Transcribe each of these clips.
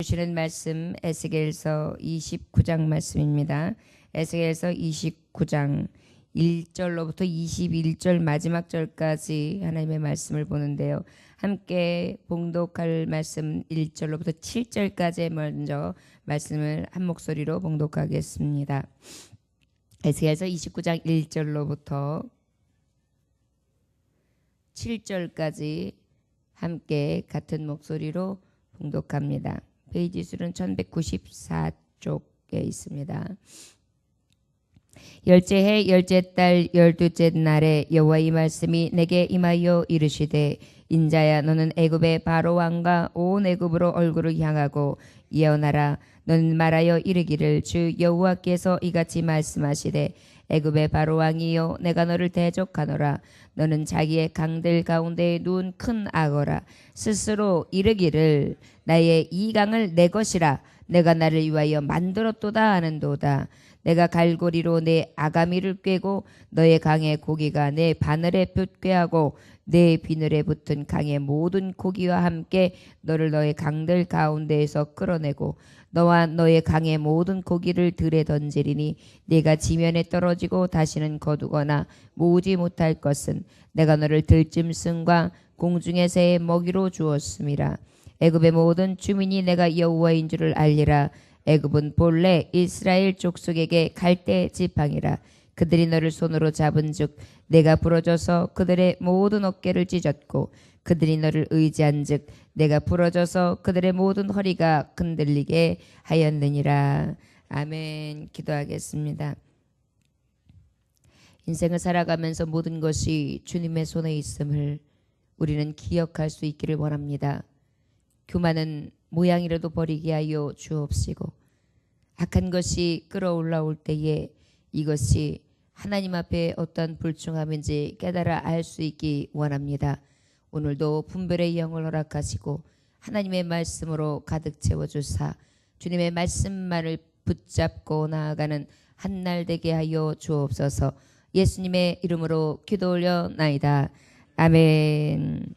주시는 말씀 에스겔서 29장 말씀입니다. 에스겔서 29장 1절로부터 21절 마지막 절까지 하나님의 말씀을 보는데요. 함께 봉독할 말씀 1절로부터 7절까지 먼저 말씀을 한 목소리로 봉독하겠습니다. 에스겔서 29장 1절로부터 7절까지 함께 같은 목소리로 봉독합니다. 페이지 수는 1194쪽에 있습니다. 열째 해 열째 달 열두째 날에 여호와의 말씀이 내게 임하여 이르시되 인자야 너는 애굽의 바로 왕과 온 애굽으로 얼굴을 향하고 예언하라. 너는 말하여 이르기를 주 여호와께서 이같이 말씀하시되 애굽의 바로 왕이여 내가 너를 대적하노라. 너는 자기의 강들 가운데 누운 큰 악어라. 스스로 이르기를 나의 이 강을 내 것이라. 내가 나를 위하여 만들었도다 하는도다. 내가 갈고리로 내 아가미를 꿰고 너의 강의 고기가 내 바늘에 붙게 내 비늘에 붙은 강의 모든 고기와 함께 너를 너의 강들 가운데에서 끌어내고 너와 너의 강의 모든 고기를 들에 던지리니 네가 지면에 떨어지고 다시는 거두거나 모으지 못할 것은 내가 너를 들짐승과 공중의 새의 먹이로 주었음이라. 애굽의 모든 주민이 내가 여호와인 줄을 알리라. 애굽은 본래 이스라엘 족속에게 갈대 지팡이라. 그들이 너를 손으로 잡은즉 내가 부러져서 그들의 모든 어깨를 찢었고 그들이 너를 의지한즉 내가 부러져서 그들의 모든 허리가 흔들리게 하였느니라. 아멘. 기도하겠습니다. 인생을 살아가면서 모든 것이 주님의 손에 있음을 우리는 기억할 수 있기를 원합니다. 교만은 모양이라도 버리게 하여 주옵시고 악한 것이 끌어올라올 때에 이것이 하나님 앞에 어떤 불충함인지 깨달아 알 수 있기 원합니다. 오늘도 분별의 영을 허락하시고 하나님의 말씀으로 가득 채워주사 주님의 말씀만을 붙잡고 나아가는 한날 되게 하여 주옵소서. 예수님의 이름으로 기도 올려나이다. 아멘.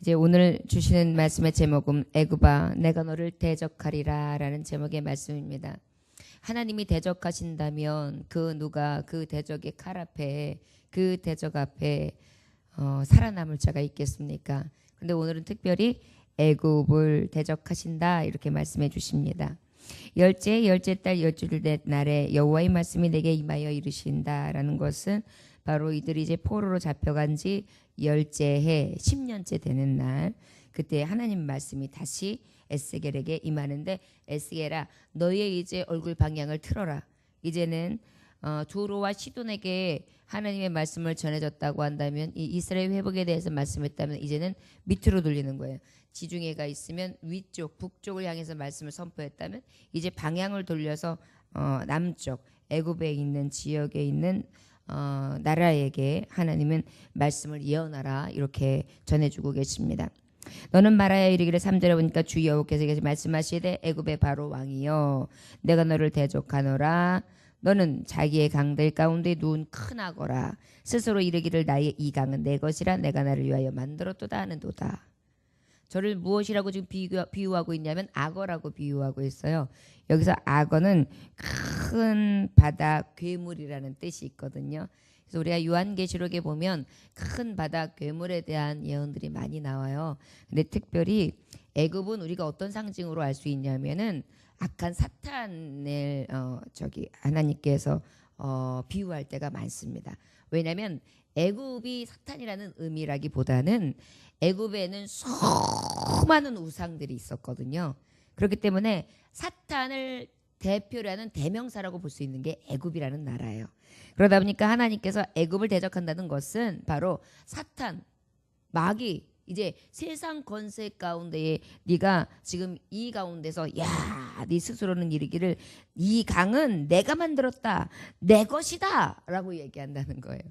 이제 오늘 주시는 말씀의 제목은 애굽아 내가 너를 대적하리라 라는 제목의 말씀입니다. 하나님이 대적하신다면 그 누가 그 대적의 칼 앞에 그 대적 앞에 살아남을 자가 있겠습니까? 근데 오늘은 특별히 애굽을 대적하신다 이렇게 말씀해 주십니다. 열째 달 열둘째 날에 여호와의 말씀이 내게 임하여 이르신다라는 것은 바로 이들이 이제 포로로 잡혀간 지 열째 해 10년째 되는 날 그때 하나님 말씀이 다시 에스겔에게 임하는데 에스겔아 너의 이제 얼굴 방향을 틀어라. 이제는 두로와 시돈에게 하나님의 말씀을 전해졌다고 한다면 이 이스라엘 회복에 대해서 말씀했다면 이제는 밑으로 돌리는 거예요. 지중해가 있으면 위쪽 북쪽을 향해서 말씀을 선포했다면 이제 방향을 돌려서 남쪽 애굽에 있는 지역에 있는 나라에게 하나님은 말씀을 예언하라 이렇게 전해주고 계십니다. 너는 말하여 이르기를 3절에 보니까 주 여호와께서 말씀하시되 애굽의 바로 왕이여 내가 너를 대적하노라. 너는 자기의 강들 가운데 누운 큰 악어라. 스스로 이르기를 나의 이 강은 내 것이라. 내가 나를 위하여 만들었도다 하는도다. 저를 무엇이라고 지금 비유하고 있냐면 악어라고 비유하고 있어요. 여기서 악어는 큰 바다 괴물이라는 뜻이 있거든요. 그래서 우리가 요한계시록에 보면 큰 바다 괴물에 대한 예언들이 많이 나와요. 근데 특별히 애굽은 우리가 어떤 상징으로 알 수 있냐면은 악한 사탄을 하나님께서 비유할 때가 많습니다. 왜냐하면 애굽이 사탄이라는 의미라기보다는 애굽에는 수많은 우상들이 있었거든요. 그렇기 때문에 사탄을 대표로 하는 대명사라고 볼 수 있는 게 애굽이라는 나라예요. 그러다 보니까 하나님께서 애굽을 대적한다는 것은 바로 사탄, 마귀, 이제 세상 권세 가운데에 네가 지금 이 가운데서 네 스스로는 이르기를 이 강은 내가 만들었다. 내 것이다. 라고 얘기한다는 거예요.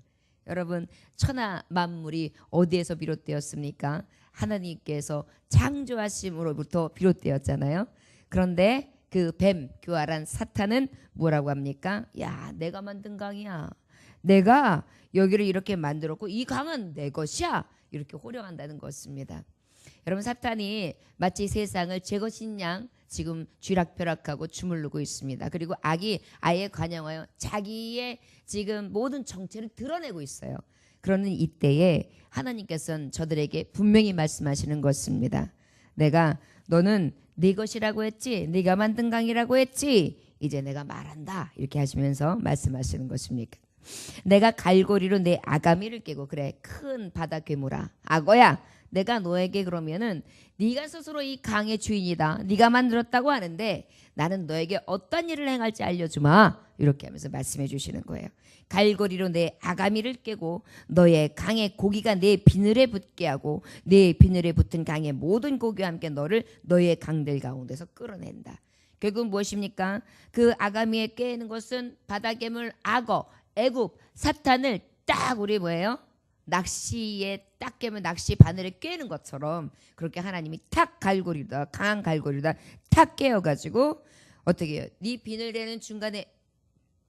여러분 천하 만물이 어디에서 비롯되었습니까? 하나님께서 창조하심으로부터 비롯되었잖아요. 그런데 그 뱀, 교활한 사탄은 뭐라고 합니까? 내가 만든 강이야. 내가 여기를 이렇게 만들었고 이 강은 내 것이야. 이렇게 호령한다는 것입니다. 여러분 사탄이 마치 세상을 제 것인 양 지금 쥐락펴락하고 주물르고 있습니다. 그리고 악이 아예 관영하여 자기의 지금 모든 정체를 드러내고 있어요. 그러는 이때에 하나님께서는 저들에게 분명히 말씀하시는 것입니다. 너는 네 것이라고 했지, 네가 만든 강이라고 했지, 이제 내가 말한다, 이렇게 하시면서 말씀하시는 것입니까? 내가 갈고리로 내 아가미를 깨고, 그래 큰 바다 괴물아, 악어야, 내가 너에게 그러면은 네가 스스로 이 강의 주인이다, 네가 만들었다고 하는데 나는 너에게 어떤 일을 행할지 알려주마, 이렇게 하면서 말씀해 주시는 거예요. 갈고리로 내 아가미를 깨고 너의 강의 고기가 내 비늘에 붙게 하고 내 비늘에 붙은 강의 모든 고기와 함께 너를 너의 강들 가운데서 끌어낸다. 결국 무엇입니까? 그 아가미에 깨는 것은 바다괴물, 악어, 애굽, 사탄을 딱 우리 뭐예요? 낚시에 딱 깨면 낚시 바늘에 꿰는 것처럼 그렇게 하나님이 탁 갈고리다, 강한 갈고리다 탁 깨어가지고 어떻게 해요? 네 비늘에는 중간에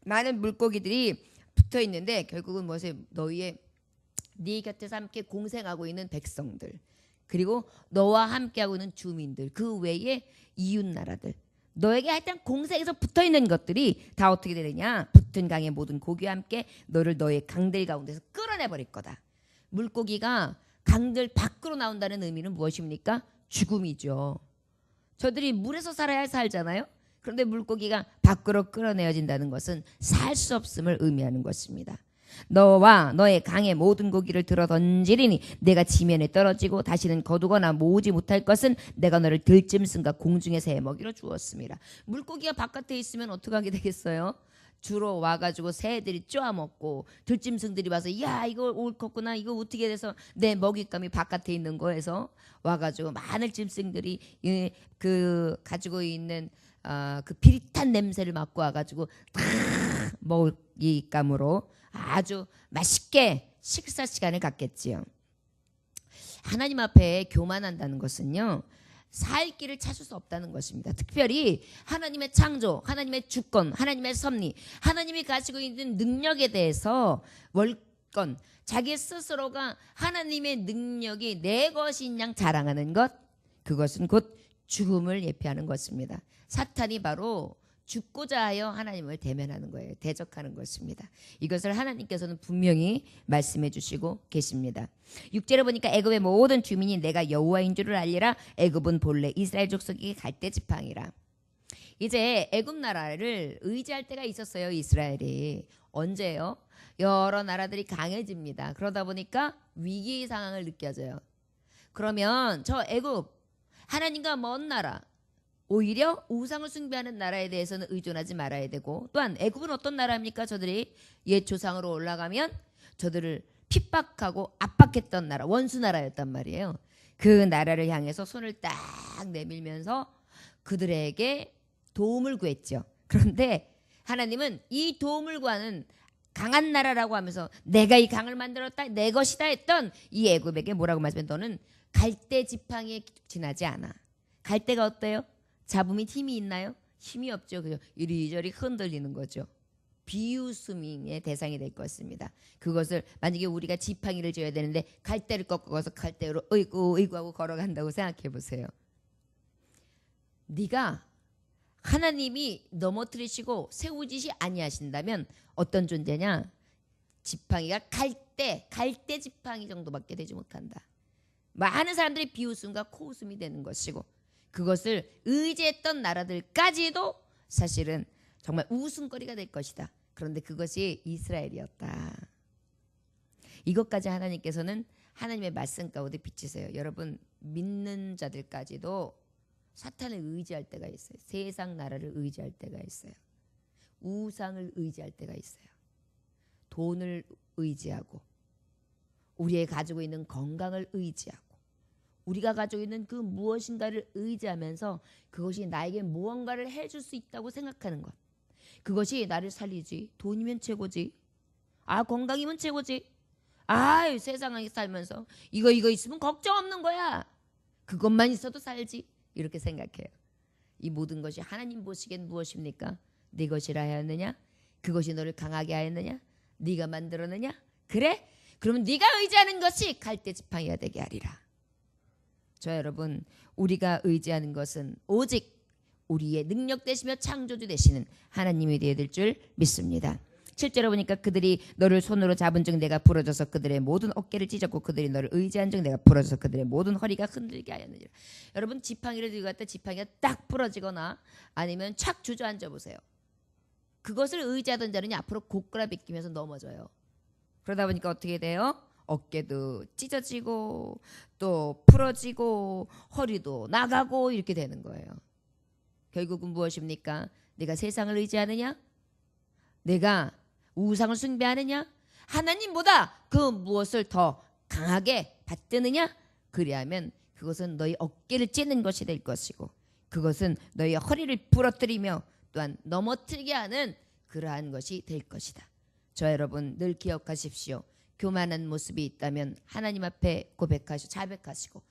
많은 물고기들이 붙어 있는데 결국은 무엇에 너희의 네 곁에서 함께 공생하고 있는 백성들, 그리고 너와 함께하고 있는 주민들, 그 외에 이웃 나라들, 너에게 하여튼 공생에서 붙어 있는 것들이 다 어떻게 되느냐? 붙은 강의 모든 고기와 함께 너를 너의 강들 가운데서 끌어내 버릴 거다. 물고기가 강들 밖으로 나온다는 의미는 무엇입니까? 죽음이죠. 저들이 물에서 살아야 살잖아요. 그런데 물고기가 밖으로 끌어내어진다는 것은 살 수 없음을 의미하는 것입니다. 너와 너의 강의 모든 고기를 들어 던지리니 내가 지면에 떨어지고 다시는 거두거나 모으지 못할 것은 내가 너를 들짐승과 공중의 새의 먹이로 주었습니다. 물고기가 바깥에 있으면 어떻게 하게 되겠어요? 주로 와가지고 새들이 쪼아먹고 들짐승들이 와서 야 이거 옳겠구나, 이거 어떻게 돼서 내 먹잇감이 바깥에 있는 거에서 와가지고 많은 짐승들이 그 가지고 있는 그 비릿한 냄새를 맡고 와가지고 다 먹잇감으로 아주 맛있게 식사 시간을 갖겠지요. 하나님 앞에 교만한다는 것은요, 살 길을 찾을 수 없다는 것입니다. 특별히 하나님의 창조, 하나님의 주권, 하나님의 섭리, 하나님이 가지고 있는 능력에 대해서 월권, 자기 스스로가 하나님의 능력이 내 것인 양 자랑하는 것, 그것은 곧 죽음을 예표하는 것입니다. 사탄이 바로 죽고자 하여 하나님을 대면하는 거예요. 대적하는 것입니다. 이것을 하나님께서는 분명히 말씀해 주시고 계십니다. 6절에 보니까 애굽의 모든 주민이 내가 여호와인 줄을 알리라. 애굽은 본래 이스라엘 족속이 갈대 지팡이라. 이제 애굽 나라를 의지할 때가 있었어요. 이스라엘이. 언제요? 여러 나라들이 강해집니다. 그러다 보니까 위기 상황을 느껴져요. 그러면 저 애굽, 하나님과 먼 나라, 오히려 우상을 숭배하는 나라에 대해서는 의존하지 말아야 되고, 또한 애굽은 어떤 나라입니까? 저들이 옛 조상으로 올라가면 저들을 핍박하고 압박했던 나라, 원수 나라였단 말이에요. 그 나라를 향해서 손을 딱 내밀면서 그들에게 도움을 구했죠. 그런데 하나님은 이 도움을 구하는 강한 나라라고 하면서 내가 이 강을 만들었다, 내 것이다 했던 이 애굽에게 뭐라고 말씀해? 너는 갈대 지팡이에 지나지 않아. 갈대가 어때요? 잡음이 힘이 있나요? 힘이 없죠. 그죠? 이리저리 흔들리는 거죠. 비웃음의 대상이 될 것입니다. 그것을 만약에 우리가 지팡이를 쥐어야 되는데 갈대를 꺾어서 갈대로 어이구 하고 걸어간다고 생각해 보세요. 네가 하나님이 넘어뜨리시고 세우지시 아니하신다면 어떤 존재냐? 지팡이가 갈대 지팡이 정도밖에 되지 못한다. 많은 사람들이 비웃음과 코웃음이 되는 것이고, 그것을 의지했던 나라들까지도 사실은 정말 웃음거리가 될 것이다. 그런데 그것이 이스라엘이었다. 이것까지 하나님께서는 하나님의 말씀 가운데 비치세요. 여러분, 믿는 자들까지도 사탄을 의지할 때가 있어요. 세상 나라를 의지할 때가 있어요. 우상을 의지할 때가 있어요. 돈을 의지하고, 우리의 가지고 있는 건강을 의지하고, 우리가 가지고 있는 그 무엇인가를 의지하면서 그것이 나에게 무언가를 해줄 수 있다고 생각하는 것, 그것이 나를 살리지. 돈이면 최고지. 건강이면 최고지. 세상에 살면서 이거 있으면 걱정 없는 거야. 그것만 있어도 살지. 이렇게 생각해요. 이 모든 것이 하나님 보시기엔 무엇입니까? 네 것이라 하였느냐? 그것이 너를 강하게 하였느냐? 네가 만들었느냐? 그래? 그러면 네가 의지하는 것이 갈대 지팡이가 되게 하리라. 저 여러분, 우리가 의지하는 것은 오직 우리의 능력 되시며 창조주 되시는 하나님이 되어야 될 줄 믿습니다. 7절에 보니까 그들이 너를 손으로 잡은 즉 내가 부러져서 그들의 모든 어깨를 찢었고 그들이 너를 의지한 즉 내가 부러져서 그들의 모든 허리가 흔들게 하였느니라. 여러분, 지팡이를 들고 갔다 지팡이가 딱 부러지거나 아니면 착 주저앉아 보세요. 그것을 의지하던 자는 앞으로 고꾸라비끼면서 넘어져요. 그러다 보니까 어떻게 돼요? 어깨도 찢어지고 또 부러지고 허리도 나가고 이렇게 되는 거예요. 결국은 무엇입니까? 내가 세상을 의지하느냐? 내가 우상을 숭배하느냐? 하나님보다 그 무엇을 더 강하게 받드느냐? 그리하면 그것은 너희 어깨를 찢는 것이 될 것이고 그것은 너희 허리를 부러뜨리며 또한 넘어뜨리게 하는 그러한 것이 될 것이다. 저 여러분 늘 기억하십시오. 교만한 모습이 있다면 하나님 앞에 고백하시고 자백하시고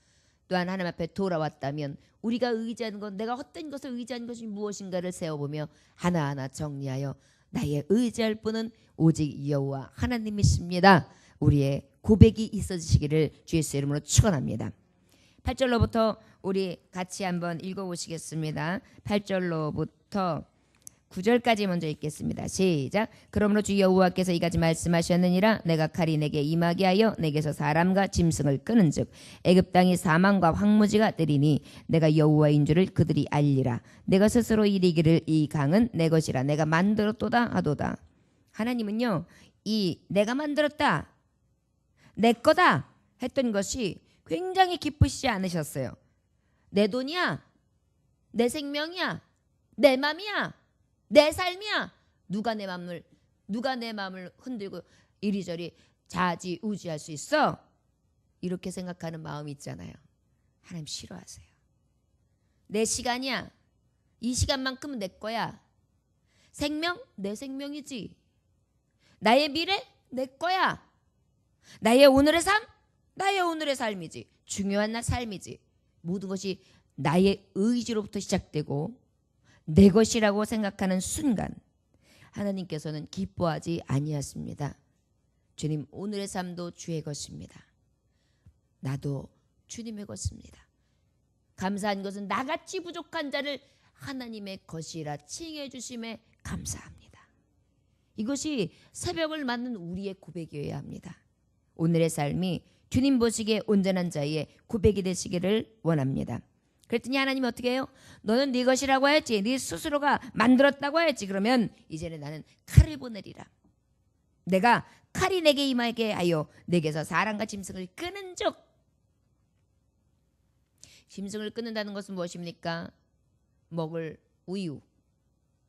또한 하나님 앞에 돌아왔다면 우리가 의지하는 것, 내가 헛된 것을 의지하는 것이 무엇인가를 세워보며 하나하나 정리하여 나의 의지할 분은 오직 여호와 하나님이십니다. 우리의 고백이 있어지시기를 주 예수의 이름으로 축원합니다. 8절로부터 우리 같이 한번 읽어보시겠습니다. 8절로부터 9절까지 먼저 읽겠습니다. 시작. 그러므로 주 여호와께서 이같이 말씀하셨느니라. 내가 칼이 내게 임하게 하여 내게서 사람과 짐승을 끄는즉 애굽 땅이 사망과 황무지가 되리니 내가 여호와인 줄을 그들이 알리라. 내가 스스로 이르기를 이 강은 내 것이라 내가 만들었도다 하도다. 하나님은요, 이 내가 만들었다, 내 거다 했던 것이 굉장히 기쁘시지 않으셨어요. 내 돈이야, 내 생명이야, 내 맘이야, 내 삶이야. 누가 내 마음을 흔들고 이리저리 좌지우지할 수 있어? 이렇게 생각하는 마음이 있잖아요. 하나님 싫어하세요. 내 시간이야. 이 시간만큼은 내 거야. 생명? 내 생명이지. 나의 미래? 내 거야. 나의 오늘의 삶? 나의 오늘의 삶이지. 중요한 나 삶이지. 모든 것이 나의 의지로부터 시작되고 내 것이라고 생각하는 순간 하나님께서는 기뻐하지 아니하십니다. 주님, 오늘의 삶도 주의 것입니다. 나도 주님의 것입니다. 감사한 것은 나같이 부족한 자를 하나님의 것이라 칭해 주심에 감사합니다. 이것이 새벽을 맞는 우리의 고백이어야 합니다. 오늘의 삶이 주님 보시기에 온전한 자의 고백이 되시기를 원합니다. 그랬더니 하나님이 어떻게 해요? 너는 네 것이라고 했지, 네 스스로가 만들었다고 했지. 그러면 이제는 나는 칼을 보내리라. 내가 칼이 내게 임하게 하여 내게서 사람과 짐승을 끄는 즉. 짐승을 끊는다는 것은 무엇입니까? 먹을 우유,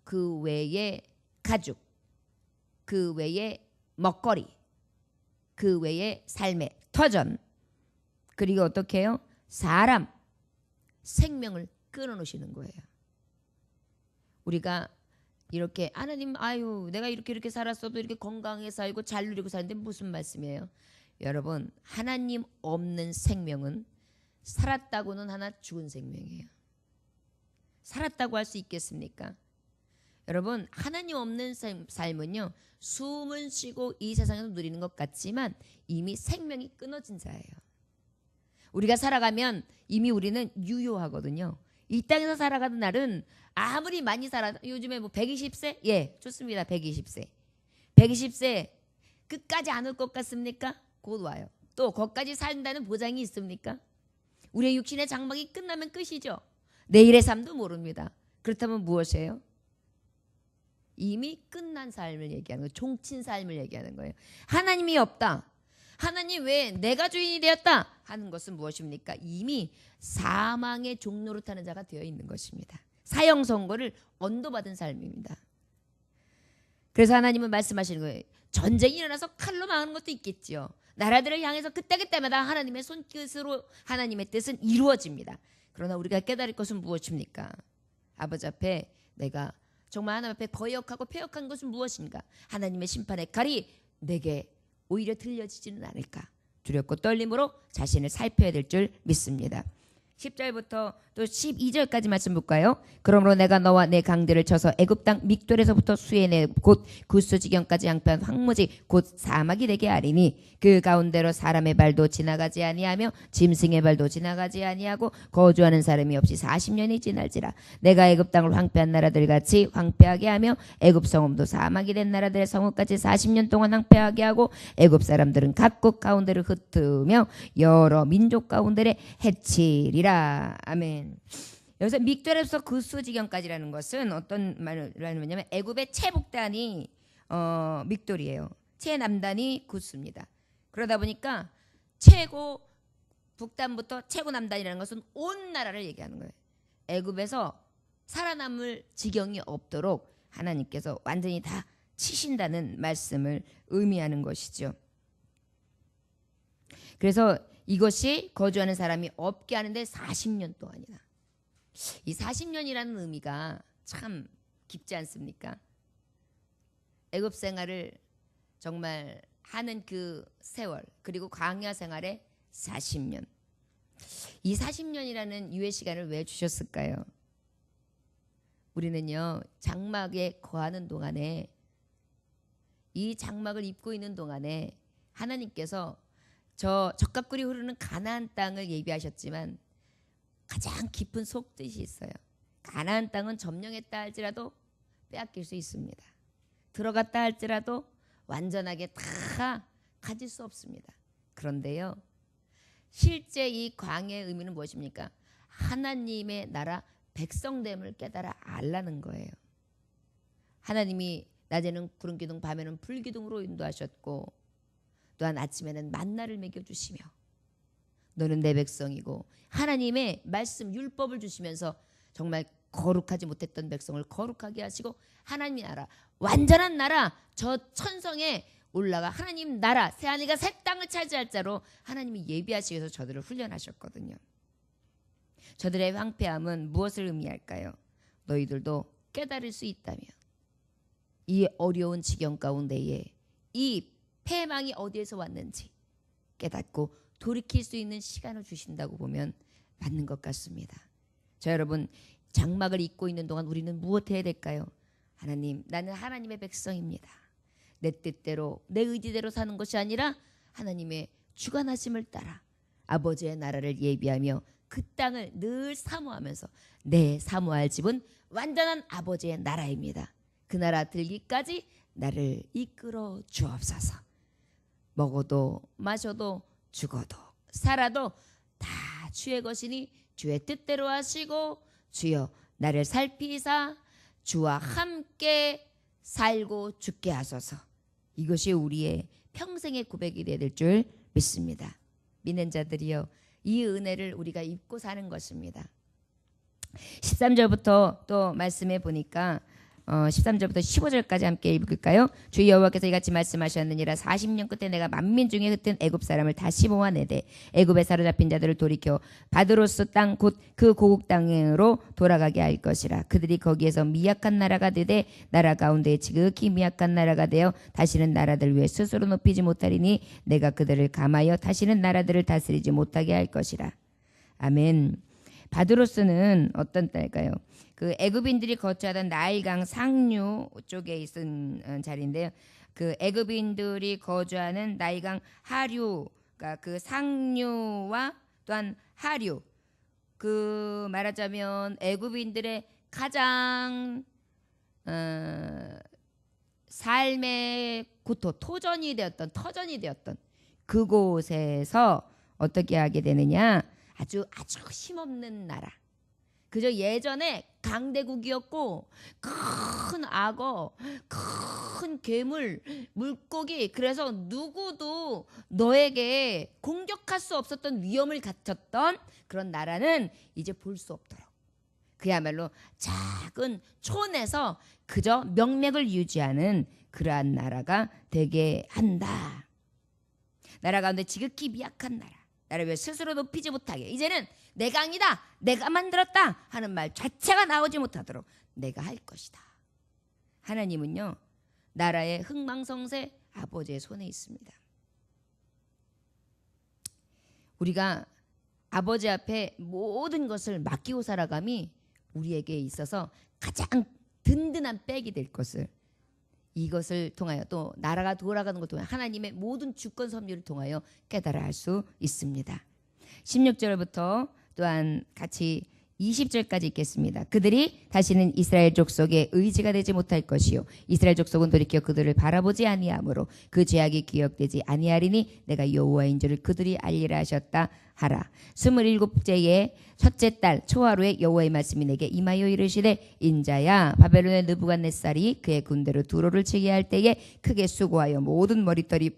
그 외에 가죽, 그 외에 먹거리, 그 외에 삶의 터전, 그리고 어떻게 해요? 사람, 생명을 끊어놓으시는 거예요. 우리가 이렇게 하나님, 아유 내가 이렇게 살았어도 이렇게 건강하게 살고 잘 누리고 사는데 무슨 말씀이에요? 여러분, 하나님 없는 생명은 살았다고는 하나 죽은 생명이에요. 살았다고 할 수 있겠습니까? 여러분, 하나님 없는 삶은요, 숨을 쉬고 이 세상에서 누리는 것 같지만 이미 생명이 끊어진 자예요. 우리가 살아가면 이미 우리는 유효하거든요. 이 땅에서 살아가는 날은 아무리 많이 살아, 요즘에 뭐 120세? 예, 좋습니다. 120세. 120세 끝까지 안 올 것 같습니까? 곧 와요. 또 거기까지 산다는 보장이 있습니까? 우리의 육신의 장막이 끝나면 끝이죠. 내일의 삶도 모릅니다. 그렇다면 무엇이에요? 이미 끝난 삶을 얘기하는 거예요. 종친 삶을 얘기하는 거예요. 하나님이 없다. 하나님 왜 내가 주인이 되었다 하는 것은 무엇입니까? 이미 사망의 종로로 타는 자가 되어 있는 것입니다. 사형 선고를 언도받은 삶입니다. 그래서 하나님은 말씀하시는 거예요. 전쟁이 일어나서 칼로 망하는 것도 있겠지요. 나라들을 향해서 그때그때마다 하나님의 손끝으로 하나님의 뜻은 이루어집니다. 그러나 우리가 깨달을 것은 무엇입니까? 아버지 앞에 내가 정말 하나님 앞에 거역하고 패역한 것은 무엇인가? 하나님의 심판의 칼이 내게 오히려 들려지지는 않을까? 두렵고 떨림으로 자신을 살펴야 될 줄 믿습니다. 10절부터 또 12절까지 말씀 볼까요? 그러므로 내가 너와 내 강들을 쳐서 애굽 땅 믹돌에서부터 수에네 곧 구스 지경까지 양편 황무지 곧 사막이 되게 하리니 그 가운데로 사람의 발도 지나가지 아니하며 짐승의 발도 지나가지 아니하고 거주하는 사람이 없이 40년이 지날지라. 내가 애굽 땅을 황폐한 나라들 같이 황폐하게 하며 애굽 성읍도 사막이 된 나라들의 성읍까지 40년 동안 황폐하게 하고 애굽 사람들은 각국 가운데를 흩으며 여러 민족 가운데를 해치리라. 아멘. 여기서 믹돌에서 구스 지경까지라는 것은 어떤 말을 하냐면 애굽의 최북단이 믹돌이에요. 최남단이 구스입니다. 그러다 보니까 최고 북단부터 최고 남단이라는 것은 온 나라를 얘기하는 거예요. 애굽에서 살아남을 지경이 없도록 하나님께서 완전히 다 치신다는 말씀을 의미하는 것이죠. 그래서 이것이 거주하는 사람이 없게 하는데 40년 동안이다. 이 40년이라는 의미가 참 깊지 않습니까? 애굽 생활을 정말 하는 그 세월, 그리고 광야 생활의 40년. 이 40년이라는 유예 시간을 왜 주셨을까요? 우리는요, 장막에 거하는 동안에, 이 장막을 입고 있는 동안에 하나님께서 저 적각꿀이 흐르는 가나안 땅을 예비하셨지만 가장 깊은 속뜻이 있어요. 가나안 땅은 점령했다 할지라도 빼앗길 수 있습니다. 들어갔다 할지라도 완전하게 다 가질 수 없습니다. 그런데요, 실제 이 광야의 의미는 무엇입니까? 하나님의 나라 백성됨을 깨달아 알라는 거예요. 하나님이 낮에는 구름 기둥, 밤에는 불 기둥으로 인도하셨고 또한 아침에는 만나를 먹여주시며 너는 내 백성이고 하나님의 말씀 율법을 주시면서 정말 거룩하지 못했던 백성을 거룩하게 하시고 하나님의 나라, 완전한 나라, 저 천성에 올라가 하나님 나라, 새하늘과 새 땅을 차지할 자로 하나님이 예비하시기 위해서 저들을 훈련하셨거든요. 저들의 황폐함은 무엇을 의미할까요? 너희들도 깨달을 수 있다면 이 어려운 지경 가운데에 이 패망이 어디에서 왔는지 깨닫고 돌이킬 수 있는 시간을 주신다고 보면 맞는 것 같습니다. 자, 여러분, 장막을 입고 있는 동안 우리는 무엇 해야 될까요? 하나님, 나는 하나님의 백성입니다. 내 뜻대로 내 의지대로 사는 것이 아니라 하나님의 주관하심을 따라 아버지의 나라를 예비하며 그 땅을 늘 사모하면서 내 사모할 집은 완전한 아버지의 나라입니다. 그 나라 들기까지 나를 이끌어 주옵소서. 먹어도 마셔도 죽어도 살아도 다 주의 것이니 주의 뜻대로 하시고 주여 나를 살피사 주와 함께 살고 죽게 하소서. 이것이 우리의 평생의 고백이 될 줄 믿습니다. 믿는 자들이여, 이 은혜를 우리가 입고 사는 것입니다. 13절부터 또 말씀해 보니까 13절부터 15절까지 함께 읽을까요? 주 여호와께서 이같이 말씀하셨느니라. 40년 끝에 내가 만민 중에 흩은 애굽 사람을 다시 모아내되 애굽에 사로잡힌 자들을 돌이켜 바드로스 땅 곧 그 고국 땅으로 돌아가게 할 것이라. 그들이 거기에서 미약한 나라가 되되 나라 가운데 지극히 미약한 나라가 되어 다시는 나라들 위에 스스로 높이지 못하리니 내가 그들을 감하여 다시는 나라들을 다스리지 못하게 할 것이라. 아멘. 바드로스는 어떤 땅일까요? 그 애굽인들이 거주하던 나일강 상류 쪽에 있는 자리인데요. 그 애굽인들이 거주하는 나일강 하류, 그러니까 그 상류와 또한 하류, 그 말하자면 애굽인들의 가장 삶의 구토, 터전이 되었던 그곳에서 어떻게 하게 되느냐? 아주 힘없는 나라. 그저 예전에 강대국이었고 큰 악어, 큰 괴물, 물고기, 그래서 누구도 너에게 공격할 수 없었던 위험을 갖췄던 그런 나라는 이제 볼 수 없도록 그야말로 작은 촌에서 그저 명맥을 유지하는 그러한 나라가 되게 한다. 나라 가운데 지극히 미약한 나라. 나를 왜 스스로 높이지 못하게, 이제는 내가 아니다, 내가 만들었다 하는 말 자체가 나오지 못하도록 내가 할 것이다. 하나님은요, 나라의 흥망성쇠 아버지의 손에 있습니다. 우리가 아버지 앞에 모든 것을 맡기고 살아감이 우리에게 있어서 가장 든든한 백이 될 것을, 이것을 통하여 또 나라가 돌아가는 것을 통하여 하나님의 모든 주권 섭리를 통하여 깨달아 알 수 있습니다. 16절부터 또한 같이 20절까지 읽겠습니다. 그들이 다시는 이스라엘 족속의 의지가 되지 못할 것이요 이스라엘 족속은 돌이켜 그들을 바라보지 아니하므로 그 죄악이 기억되지 아니하리니 내가 여호와인 줄을 그들이 알리라 하셨다 하라. 27제의 첫째 달 초하루에 여호와의 말씀이 내게 임하여 이르시되 인자야 바벨론의 느부갓네살이 그의 군대로 두로를 치게 할 때에 크게 수고하여 모든 머리털이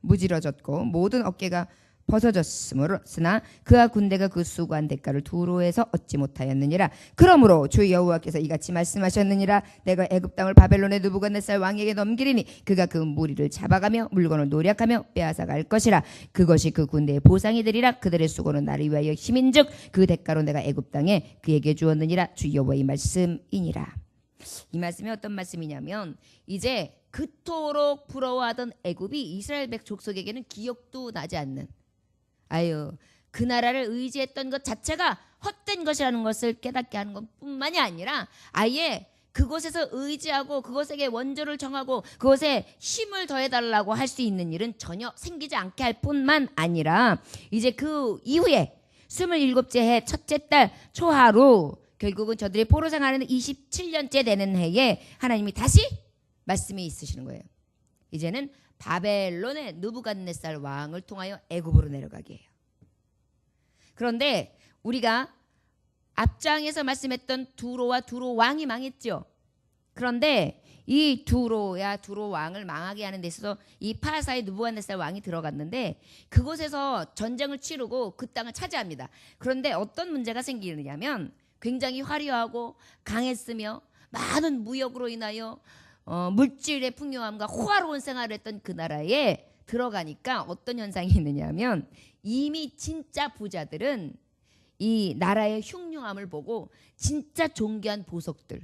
무질어졌고 모든 어깨가 벗어졌으나 그와 군대가 그 수고한 대가를 두로에서 얻지 못하였느니라. 그러므로 주 여호와께서 이같이 말씀하셨느니라. 내가 애굽 땅을 바벨론의 느부갓네살 왕에게 넘기리니 그가 그 무리를 잡아가며 물건을 노략하며 빼앗아갈 것이라. 그것이 그 군대의 보상이 되리라. 그들의 수고는 나를 위하여 힘인즉 그 대가로 내가 애굽 땅에 그에게 주었느니라. 주 여호와의 말씀이니라. 이 말씀이 어떤 말씀이냐면 이제 그토록 부러워하던 애굽이 이스라엘 족속에게는 기억도 나지 않는, 그 나라를 의지했던 것 자체가 헛된 것이라는 것을 깨닫게 하는 것뿐만이 아니라 아예 그곳에서 의지하고 그것에게 원조를 정하고 그것에 힘을 더해달라고 할 수 있는 일은 전혀 생기지 않게 할 뿐만 아니라 이제 그 이후에 27째 해 첫째 달 초하루 결국은 저들이 포로 생활하는 27년째 되는 해에 하나님이 다시 말씀이 있으시는 거예요. 이제는 바벨론의 느부갓네살 왕을 통하여 애굽으로 내려가게 해요. 그런데 우리가 앞장에서 말씀했던 두로와 두로 왕이 망했죠. 그런데 이 두로 왕을 망하게 하는 데 있어서 이 파사의 느부갓네살 왕이 들어갔는데 그곳에서 전쟁을 치르고 그 땅을 차지합니다. 그런데 어떤 문제가 생기느냐면 굉장히 화려하고 강했으며 많은 무역으로 인하여 물질의 풍요함과 호화로운 생활을 했던 그 나라에 들어가니까 어떤 현상이 있느냐면 이미 진짜 부자들은 이 나라의 흉흉함을 보고 진짜 존귀한 보석들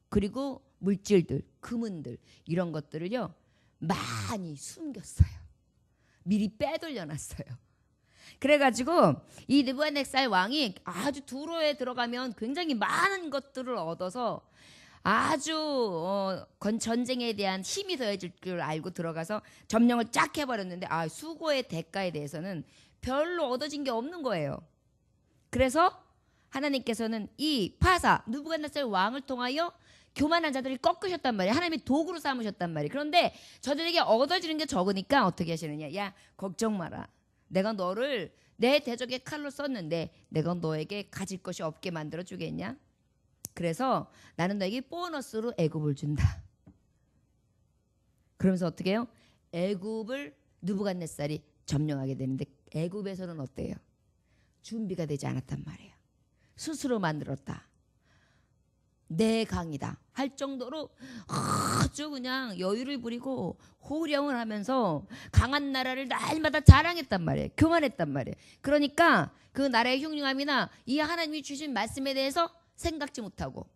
그리고 물질들, 금은들 이런 것들을요 많이 숨겼어요. 미리 빼돌려놨어요. 그래가지고 이 느부갓네살 왕이 아주 두로에 들어가면 굉장히 많은 것들을 얻어서 아주 전쟁에 대한 힘이 더해질 줄 알고 들어가서 점령을 쫙 해버렸는데 수고의 대가에 대해서는 별로 얻어진 게 없는 거예요. 그래서 하나님께서는 이 파사 느부갓네살 왕을 통하여 교만한 자들을 꺾으셨단 말이에요. 하나님이 도구로 삼으셨단 말이에요. 그런데 저들에게 얻어지는 게 적으니까 어떻게 하시느냐. 야 걱정 마라. 내가 너를 내 대적의 칼로 썼는데 내가 너에게 가질 것이 없게 만들어 주겠냐. 그래서 나는 너에게 보너스로 애굽을 준다. 그러면서 어떻게 해요? 애굽을 느부갓네살이 점령하게 되는데 애굽에서는 어때요? 준비가 되지 않았단 말이에요. 스스로 만들었다. 내 강이다 할 정도로 아주 그냥 여유를 부리고 호령을 하면서 강한 나라를 날마다 자랑했단 말이에요. 교만했단 말이에요. 그러니까 그 나라의 흉흉함이나 이 하나님이 주신 말씀에 대해서 생각지 못하고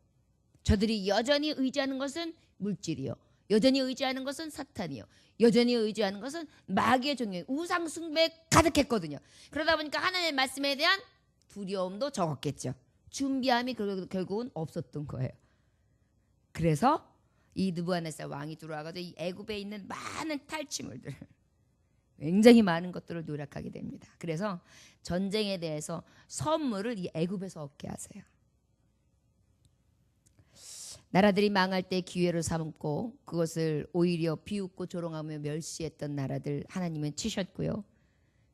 저들이 여전히 의지하는 것은 물질이요. 여전히 의지하는 것은 사탄이요. 여전히 의지하는 것은 마귀의 종교, 우상 숭배에 가득했거든요. 그러다 보니까 하나님의 말씀에 대한 두려움도 적었겠죠. 준비함이 결국은 없었던 거예요. 그래서 이 느부갓네살 왕이 들어와가지고 이 애굽에 있는 많은 탈취물들, 굉장히 많은 것들을 노력하게 됩니다. 그래서 전쟁에 대해서 선물을 이 애굽에서 얻게 하세요. 나라들이 망할 때 기회를 삼고 그것을 오히려 비웃고 조롱하며 멸시했던 나라들 하나님은 치셨고요.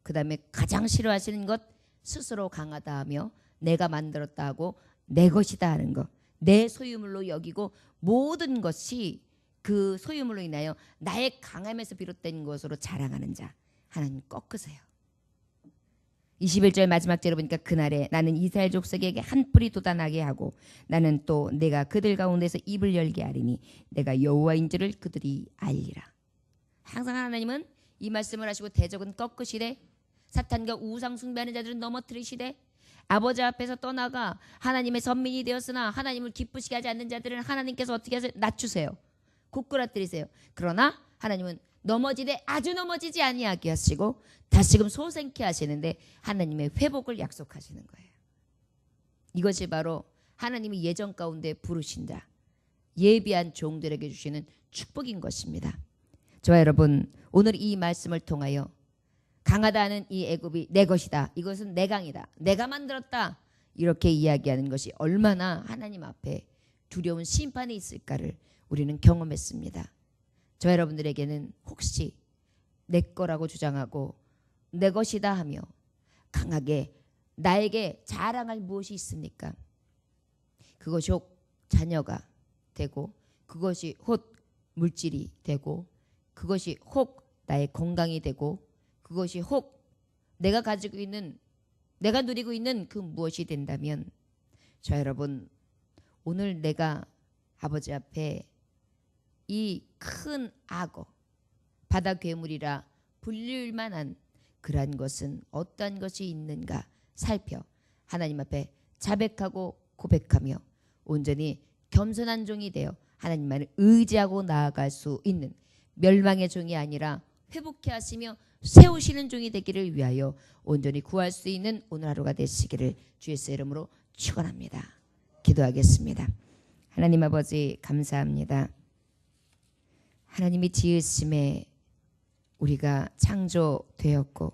그 다음에 가장 싫어하시는 것 스스로 강하다 하며 내가 만들었다 하고 내 것이다 하는 것, 내 소유물로 여기고 모든 것이 그 소유물로 인하여 나의 강함에서 비롯된 것으로 자랑하는 자 하나님 꺾으세요. 21절 마지막 절에 보니까 그날에 나는 이스라엘 족속에게 한 뿔이 돋아나게 하고 나는 또 내가 그들 가운데서 입을 열게 하리니 내가 여호와인 줄을 그들이 알리라. 항상 하나님은 이 말씀을 하시고 대적은 꺾으시되 사탄과 우상 숭배하는 자들은 넘어뜨리시되 아버지 앞에서 떠나가 하나님의 선민이 되었으나 하나님을 기쁘시게 하지 않는 자들은 하나님께서 어떻게 하세요? 낮추세요. 고꾸라뜨리세요. 그러나 하나님은 넘어지되 아주 넘어지지 아니하게 하시고 다시금 소생케 하시는데 하나님의 회복을 약속하시는 거예요. 이것이 바로 하나님이 예정 가운데 부르신다. 예비한 종들에게 주시는 축복인 것입니다. 저와 여러분, 오늘 이 말씀을 통하여 강하다 하는 이 애굽이 내 것이다. 이것은 내 강이다. 내가 만들었다. 이렇게 이야기하는 것이 얼마나 하나님 앞에 두려운 심판이 있을까를 우리는 경험했습니다. 저 여러분들에게는 혹시 내 거라고 주장하고 내 것이다 하며 강하게 나에게 자랑할 무엇이 있습니까? 그것이 혹 자녀가 되고 그것이 혹 물질이 되고 그것이 혹 나의 건강이 되고 그것이 혹 내가 가지고 있는 내가 누리고 있는 그 무엇이 된다면 저 여러분 오늘 내가 아버지 앞에 이 큰 악어 바다 괴물이라 불릴 만한 그러한 것은 어떠한 것이 있는가 살펴 하나님 앞에 자백하고 고백하며 온전히 겸손한 종이 되어 하나님만을 의지하고 나아갈 수 있는 멸망의 종이 아니라 회복케 하시며 세우시는 종이 되기를 위하여 온전히 구할 수 있는 오늘 하루가 되시기를 주 예수의 이름으로 축원합니다. 기도하겠습니다. 하나님 아버지 감사합니다. 하나님이 지으심에 우리가 창조되었고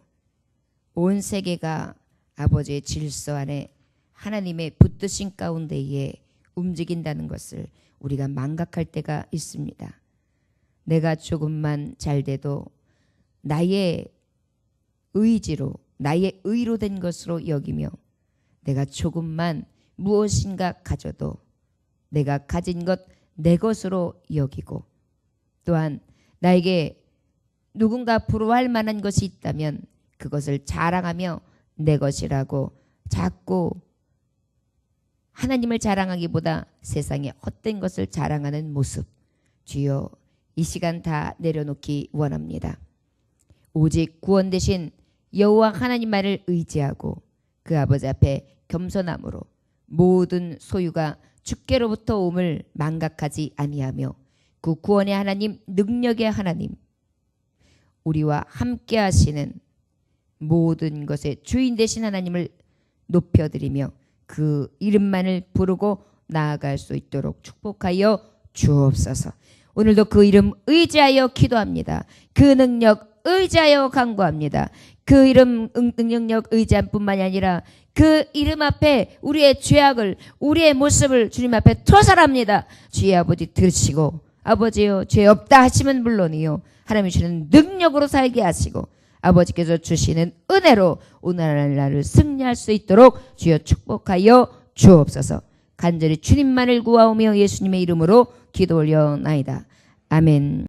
온 세계가 아버지의 질서 안에 하나님의 붙드신 가운데에 움직인다는 것을 우리가 망각할 때가 있습니다. 내가 조금만 잘 돼도 나의 의지로 나의 의로 된 것으로 여기며 내가 조금만 무엇인가 가져도 내가 가진 것 내 것으로 여기고 또한 나에게 누군가 부러워할 만한 것이 있다면 그것을 자랑하며 내 것이라고 자꾸 하나님을 자랑하기보다 세상의 헛된 것을 자랑하는 모습 주여 이 시간 다 내려놓기 원합니다. 오직 구원 되신 여호와 하나님만을 의지하고 그 아버지 앞에 겸손함으로 모든 소유가 주께로부터 옴을 망각하지 아니하며 그 구원의 하나님 능력의 하나님 우리와 함께 하시는 모든 것의 주인 되신 하나님을 높여드리며 그 이름만을 부르고 나아갈 수 있도록 축복하여 주옵소서. 오늘도 그 이름 의지하여 기도합니다. 그 능력 의지하여 간구합니다. 그 이름 능력 의지한 뿐만이 아니라 그 이름 앞에 우리의 죄악을 우리의 모습을 주님 앞에 토설합니다. 주의 아버지 들으시고 아버지여 죄 없다 하시면 물론이요 하나님이 주시는 능력으로 살게 하시고 아버지께서 주시는 은혜로 오늘날을 승리할 수 있도록 주여 축복하여 주옵소서. 간절히 주님만을 구하오며 예수님의 이름으로 기도 올려나이다. 아멘.